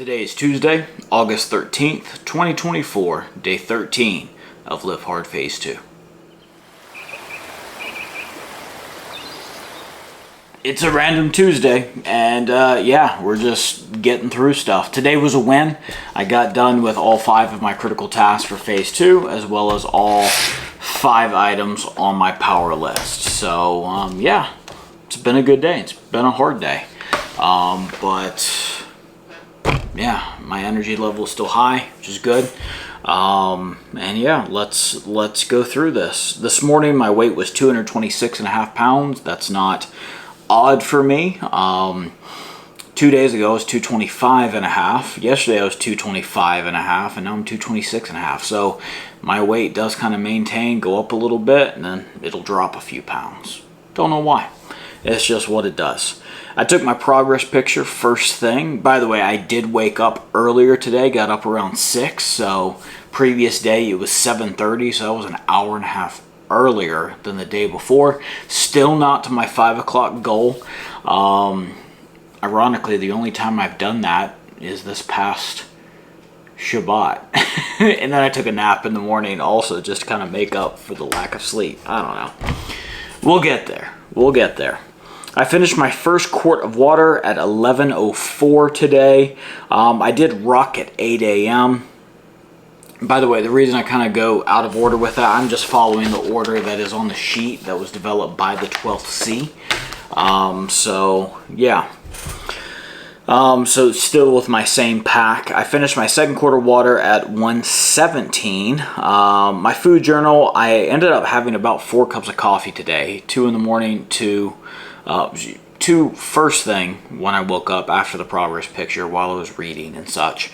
Today is Tuesday, August 13th, 2024, day 13 of LiveHard Phase 2. It's a random Tuesday, and yeah, we're just getting through stuff. Today was a win. I got done with all 5 of my critical tasks for Phase 2, as well as all 5 items on my power list. So, yeah, it's been a good day. It's been a hard day. But yeah, my energy level is still high, which is good. And yeah, let's go through this. This morning, my weight was 226.5 pounds. That's not odd for me. 2 days ago, I was 225.5. Yesterday, I was 225.5, and now I'm 226.5. So my weight does kind of maintain, go up a little bit, and then it'll drop a few pounds. Don't know why. It's just what it does. I took my progress picture first thing. By the way, I did wake up earlier today, got up around 6, so previous day it was 7:30, so that was an hour and a half earlier than the day before. Still not to my 5 o'clock goal. Ironically, the only time I've done that is this past Shabbat. And then I took a nap in the morning also, just to kind of make up for the lack of sleep. I don't know. We'll get there. We'll get there. I finished my first quart of water at 11:04 today. I did ruck at 8 a.m. By the way, the reason I kind of go out of order with that, I'm just following the order that is on the sheet that was developed by the 12th C. So, yeah. So still with my same pack. I finished my second quart of water at 1:17. My food journal, I ended up having about 4 cups of coffee today. 2 in the morning, 2 first thing when I woke up after the progress picture while I was reading and such.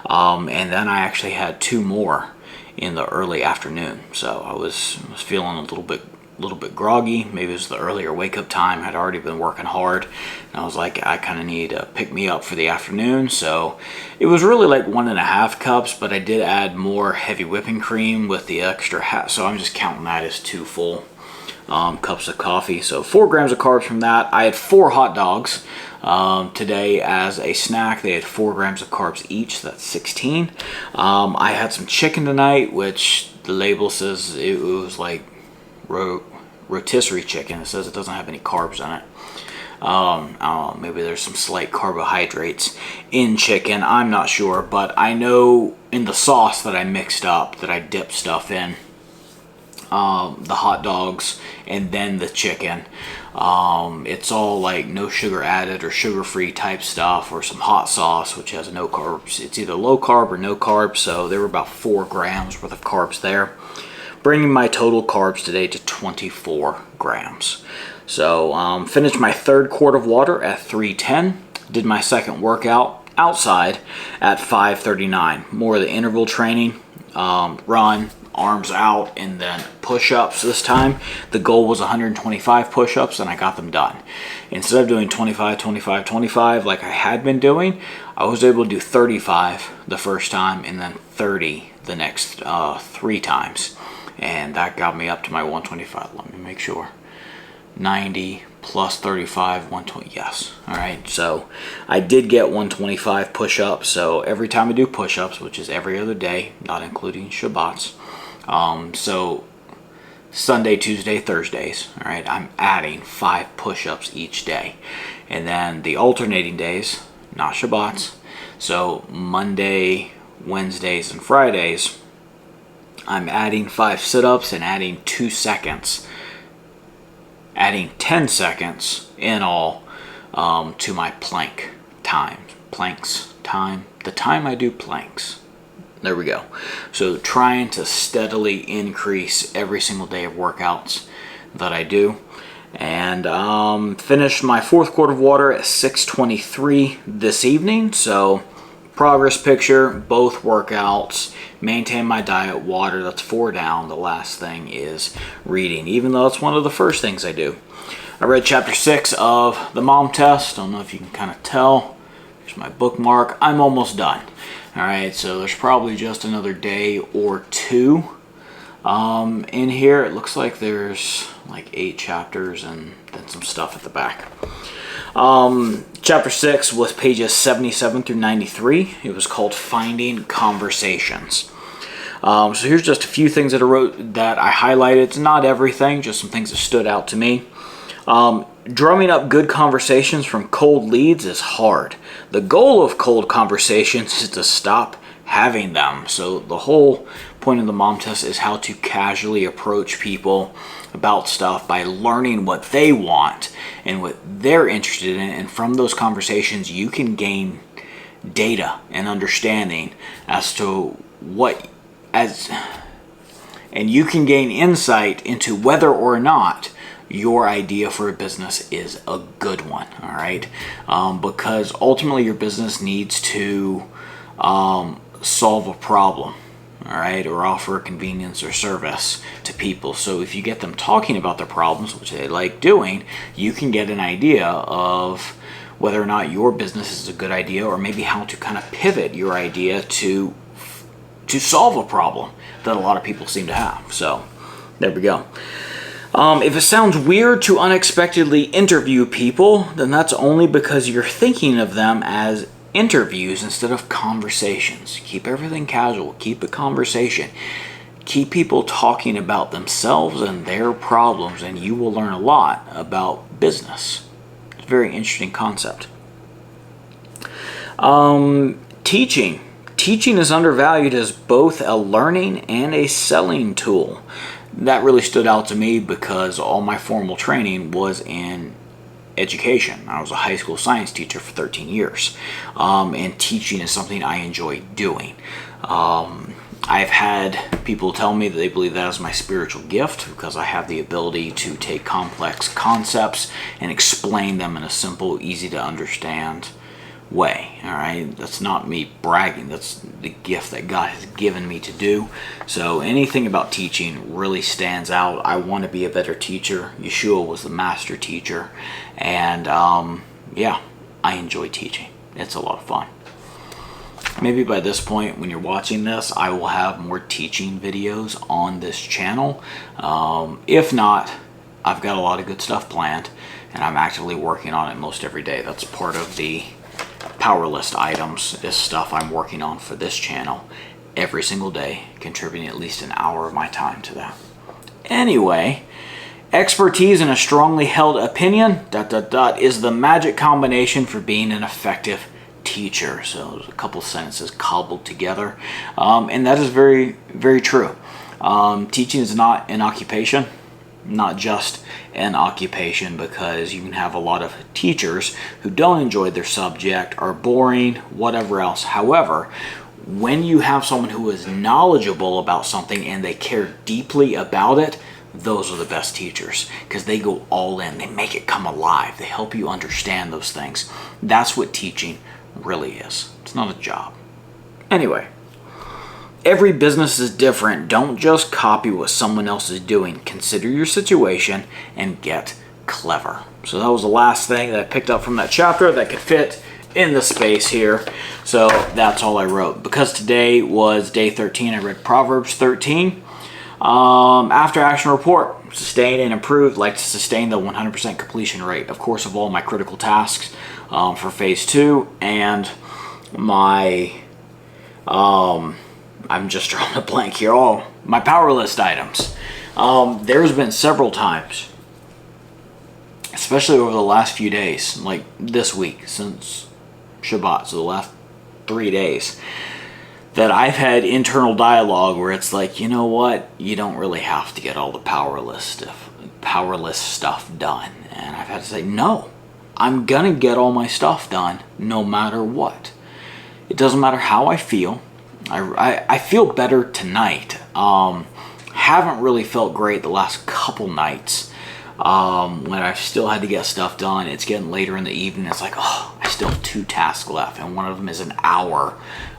And then I actually had 2 more in the early afternoon. So I was feeling a little bit groggy. Maybe it was the earlier wake up time. I'd already been working hard, and I was like, I kind of need to pick me up for the afternoon. So it was really like 1.5 cups, but I did add more heavy whipping cream with the extra half. So I'm just counting that as 2 full cups of coffee. So 4 grams of carbs from that. I had 4 hot dogs today as a snack. They had 4 grams of carbs each. That's 16. I had some chicken tonight, which the label says it was like rotisserie chicken. It says it doesn't have any carbs in it. I don't know, maybe there's some slight carbohydrates in chicken. I'm not sure, but I know in the sauce that I mixed up, that I dipped stuff in, the hot dogs and then the chicken, it's all like no sugar added or sugar-free type stuff, or some hot sauce which has no carbs. It's either low carb or no carb, so there were about 4 grams worth of carbs there, bringing my total carbs today to 24 grams. So finished my third quart of water at 3:10. Did my second workout outside at 5:39. More of the interval training, run, arms out, and then push-ups this time. The goal was 125 push-ups, and I got them done. Instead of doing 25, 25, 25 like I had been doing, I was able to do 35 the first time and then 30 the next 3 times. And that got me up to my 125. Let me make sure. 90 plus 35, 120. Yes. All right. So I did get 125 push-ups. So every time I do push-ups, which is every other day, not including Shabbats. So Sunday, Tuesday, Thursdays. All right. I'm adding 5 push-ups each day. And then the alternating days, not Shabbats. So Monday, Wednesdays, and Fridays, I'm adding 5 sit-ups and adding 2 seconds, adding 10 seconds in all to my plank time. Planks time, the time I do planks. There we go. So trying to steadily increase every single day of workouts that I do. And finished my 4th quart of water at 6:23 this evening. So progress picture, both workouts, maintain my diet, water, that's 4 down. The last thing is reading, even though it's one of the first things I do. I read chapter 6 of the mom test. Don't know if you can kind of tell. Here's my bookmark. I'm almost done. All right, so there's probably just another day or 2 in here. It looks like there's like 8 chapters and then some stuff at the back. Chapter 6 was pages 77 through 93. It was called Finding Conversations. So here's just a few things that I highlighted. It's not everything, just some things that stood out to me. Drumming up good conversations from cold leads is hard. The goal of cold conversations is to stop having them. So the whole point of the mom test is how to casually approach people about stuff by learning what they want and what they're interested in. And from those conversations, you can gain data and understanding as to and you can gain insight into whether or not your idea for a business is a good one. All right, because ultimately your business needs to solve a problem, all right, or offer a convenience or service to people. So if you get them talking about their problems, which they like doing, you can get an idea of whether or not your business is a good idea, or maybe how to kind of pivot your idea to solve a problem that a lot of people seem to have. So there we go. If it sounds weird to unexpectedly interview people, then that's only because you're thinking of them as interviews instead of conversations. Keep everything casual. Keep a conversation. Keep people talking about themselves and their problems, and you will learn a lot about business. It's a very interesting concept. Teaching. Teaching is undervalued as both a learning and a selling tool. That really stood out to me because all my formal training was in education. I was a high school science teacher for 13 years. And teaching is something I enjoy doing. I've had people tell me that they believe that is my spiritual gift because I have the ability to take complex concepts and explain them in a simple, easy to understand way. All right, that's not me bragging. That's the gift that God has given me to do. So anything about teaching really stands out. I want to be a better teacher. Yeshua was the master teacher, and yeah, I enjoy teaching. It's a lot of fun. Maybe by this point, when you're watching this, I will have more teaching videos on this channel. If not, I've got a lot of good stuff planned, and I'm actively working on it most every day. That's part of the power list items, is stuff I'm working on for this channel every single day, contributing at least an hour of my time to that. Anyway, expertise and a strongly held opinion, is the magic combination for being an effective teacher. So there's a couple sentences cobbled together, and that is very, very true. Teaching is not an occupation, not just an occupation, because you can have a lot of teachers who don't enjoy their subject, are boring, whatever else. However, when you have someone who is knowledgeable about something and they care deeply about it, those are the best teachers, because they go all in. They make it come alive. They help you understand those things. That's what teaching really is. It's not a job. Anyway, every business is different. Don't just copy what someone else is doing. Consider your situation and get clever. So that was the last thing that I picked up from that chapter that could fit in the space here. So that's all I wrote. Because today was day 13, I read Proverbs 13. After action report, sustain and improve. Like to sustain the 100% completion rate, of course, of all my critical tasks for phase 2, and my I'm just drawing a blank here. Oh, my power list items. There's been several times, especially over the last few days, like this week since Shabbat, so the last 3 days, that I've had internal dialogue where it's like, you know what, you don't really have to get all the power list stuff done. And I've had to say, no, I'm gonna get all my stuff done no matter what. It doesn't matter how I feel. I feel better tonight. Haven't really felt great the last couple nights when I've still had to get stuff done. It's getting later in the evening. It's like, oh, I still have 2 tasks left, and one of them is an hour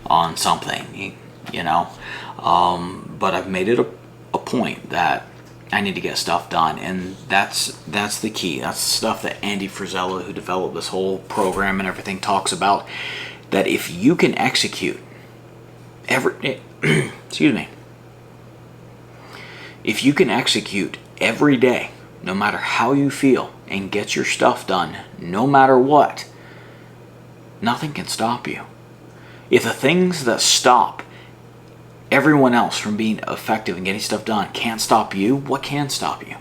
on something, you know. But I've made it a point that I need to get stuff done, and that's the key. That's the stuff that Andy Frisella, who developed this whole program and everything, talks about. That if you can execute if you can execute every day, no matter how you feel, and get your stuff done no matter what, nothing can stop you. If the things that stop everyone else from being effective and getting stuff done can't stop you, what can stop you?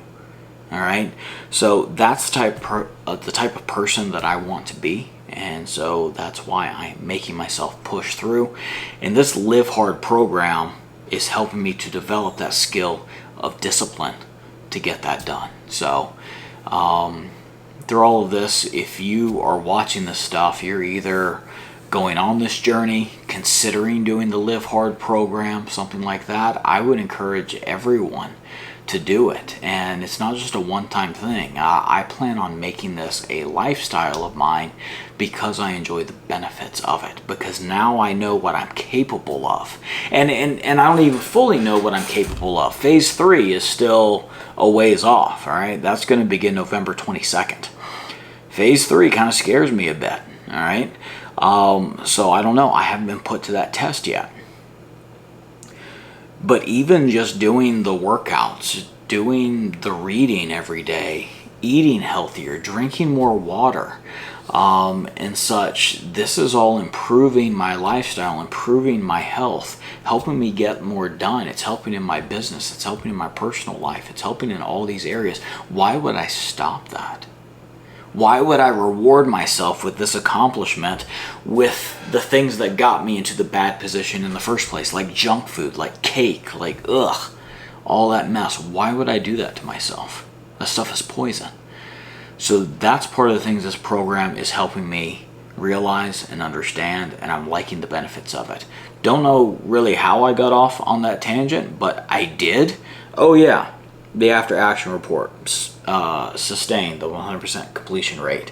All right. So that's the type of person that I want to be. And so that's why I'm making myself push through. And this Live Hard program is helping me to develop that skill of discipline to get that done. So through all of this, if you are watching this stuff, you're either going on this journey, considering doing the Live Hard program, something like that, I would encourage everyone to do it. And it's not just a one-time thing. I plan on making this a lifestyle of mine because I enjoy the benefits of it, because now I know what I'm capable of. And I don't even fully know what I'm capable of. Phase 3 is still a ways off, all right? That's going to begin November 22nd. Phase 3 kind of scares me a bit, all right? So I don't know. I haven't been put to that test yet. But even just doing the workouts, doing the reading every day, eating healthier, drinking more water, and such, this is all improving my lifestyle, improving my health, helping me get more done. It's helping in my business. It's helping in my personal life. It's helping in all these areas. Why would I stop that? Why would I reward myself with this accomplishment with the things that got me into the bad position in the first place, like junk food, like cake, like all that mess? Why would I do that to myself? That stuff is poison. So that's part of the things this program is helping me realize and understand, and I'm liking the benefits of it. Don't know really how I got off on that tangent, but I did. Oh yeah, the after action report. Sustain the 100% completion rate.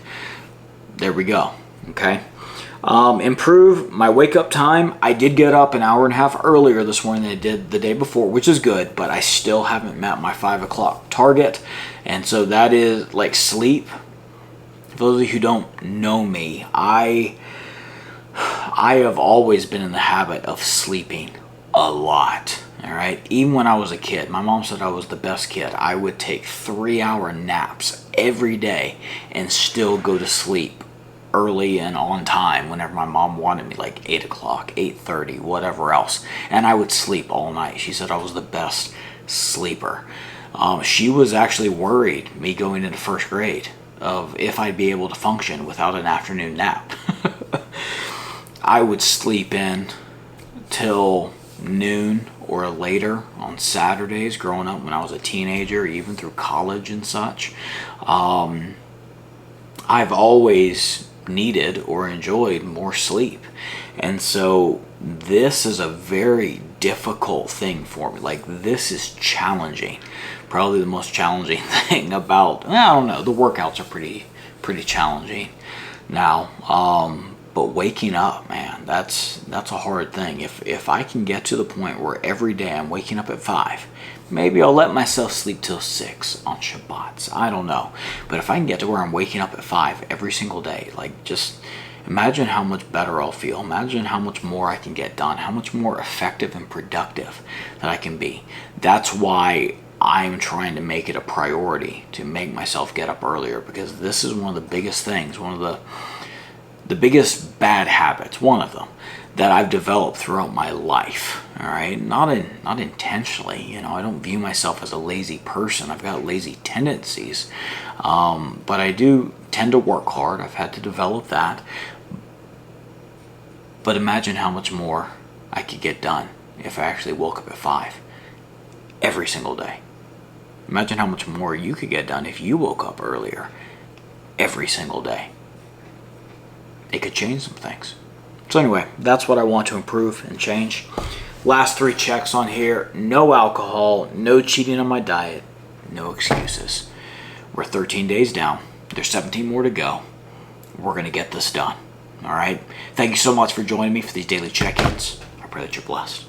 There we go. Okay. Improve my wake up time. I did get up an hour and a half earlier this morning than I did the day before, which is good, but I still haven't met my 5 o'clock target. And so that is like sleep. For those of you who don't know me, I have always been in the habit of sleeping a lot. All right. Even when I was a kid, my mom said I was the best kid. I would take 3-hour naps every day and still go to sleep early and on time whenever my mom wanted me, like 8 o'clock, 8:30, whatever else. And I would sleep all night. She said I was the best sleeper. She was actually worried, me going into first grade, of if I'd be able to function without an afternoon nap. I would sleep in till noon or later on Saturdays growing up when I was a teenager, even through college and such. I've always needed or enjoyed more sleep. And so this is a very difficult thing for me. Like, this is challenging. Probably the most challenging thing about, I don't know, the workouts are pretty challenging now. But waking up, man, that's a hard thing. If I can get to the point where every day I'm waking up at 5, maybe I'll let myself sleep till 6 on Shabbats. I don't know. But if I can get to where I'm waking up at 5 every single day, like, just imagine how much better I'll feel. Imagine how much more I can get done, how much more effective and productive that I can be. That's why I'm trying to make it a priority to make myself get up earlier, because this is one of the biggest things, one of the biggest bad habits, one of them, that I've developed throughout my life. All right, not intentionally. You know, I don't view myself as a lazy person. I've got lazy tendencies, but I do tend to work hard. I've had to develop that. But imagine how much more I could get done if I actually woke up at 5 every single day. Imagine how much more you could get done if you woke up earlier every single day. It could change some things. So anyway, that's what I want to improve and change. Last 3 checks on here: no alcohol, no cheating on my diet, no excuses. We're 13 days down. There's 17 more to go. We're going to get this done. All right. Thank you so much for joining me for these daily check-ins. I pray that you're blessed.